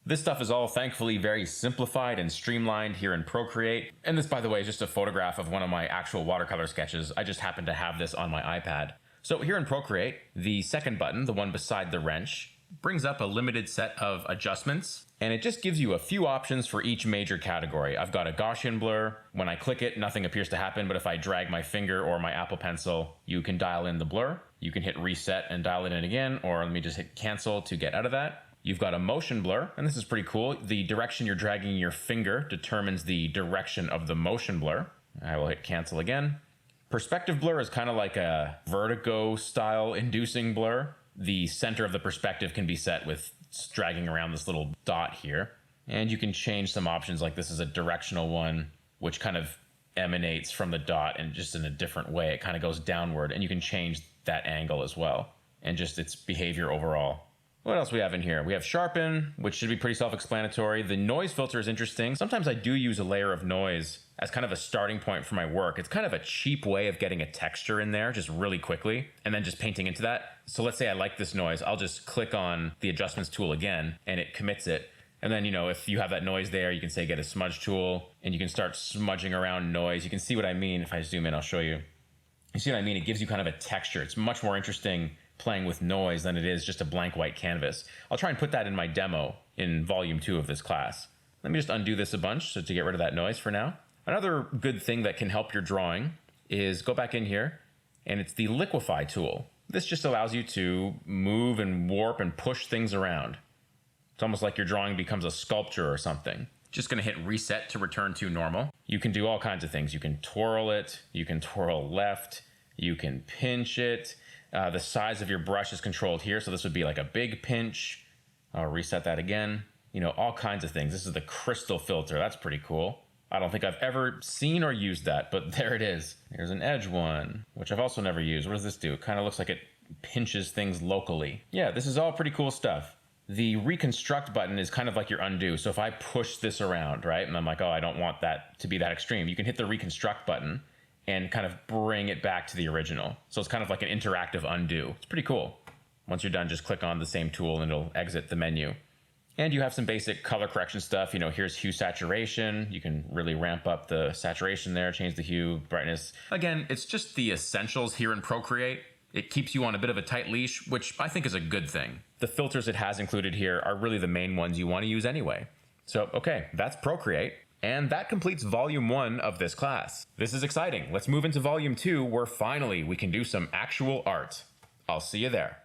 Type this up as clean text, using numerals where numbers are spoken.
This stuff is all thankfully very simplified and streamlined here in Procreate. And this, by the way, is just a photograph of one of my actual watercolor sketches. I just happen to have this on my iPad. So here in Procreate, the second button, the one beside the wrench, brings up a limited set of adjustments, and it just gives you a few options for each major category. I've got a Gaussian blur. When I click it, nothing appears to happen, but if I drag my finger or my Apple Pencil, you can dial in the blur. You can hit reset and dial it in again, or let me just hit cancel to get out of that. You've got a motion blur, and this is pretty cool. The direction you're dragging your finger determines the direction of the motion blur. I will hit cancel again. Perspective blur is kind of like a vertigo style inducing blur. The center of the perspective can be set with dragging around this little dot here. And you can change some options, like this is a directional one, which kind of emanates from the dot and just in a different way. It kind of goes downward, and you can change that angle as well, and just its behavior overall. What else we have in here? We have sharpen, which should be pretty self-explanatory. The noise filter is interesting. Sometimes I do use a layer of noise as kind of a starting point for my work. It's kind of a cheap way of getting a texture in there just really quickly and then just painting into that. So let's say I like this noise. I'll just click on the adjustments tool again and it commits it. And then, if you have that noise there, you can say get a smudge tool and you can start smudging around noise. You can see what I mean. If I zoom in, I'll show you. You see what I mean? It gives you kind of a texture. It's much more interesting playing with noise than it is just a blank white canvas. I'll try and put that in my demo in volume 2 of this class. Let me just undo this a bunch to get rid of that noise for now. Another good thing that can help your drawing is go back in here, and it's the liquefy tool. This just allows you to move and warp and push things around. It's almost like your drawing becomes a sculpture or something. Just gonna hit reset to return to normal. You can do all kinds of things. You can twirl it, you can twirl left, you can pinch it. The size of your brush is controlled here, so this would be like a big pinch. I'll reset that again. All kinds of things. This is the crystal filter. That's pretty cool. I don't think I've ever seen or used that, but there it is. Here's an edge one, which I've also never used. What does this do? It kind of looks like it pinches things locally. Yeah, this is all pretty cool stuff. The reconstruct button is kind of like your undo. So if I push this around, right, and I'm like, oh, I don't want that to be that extreme, you can hit the reconstruct button and kind of bring it back to the original. So it's kind of like an interactive undo. It's pretty cool. Once you're done, just click on the same tool and it'll exit the menu. And you have some basic color correction stuff. Here's hue saturation. You can really ramp up the saturation there, change the hue, brightness. Again, it's just the essentials here in Procreate. It keeps you on a bit of a tight leash, which I think is a good thing. The filters it has included here are really the main ones you want to use anyway. So, okay, that's Procreate. And that completes volume 1 of this class. This is exciting. Let's move into volume 2, where finally we can do some actual art. I'll see you there.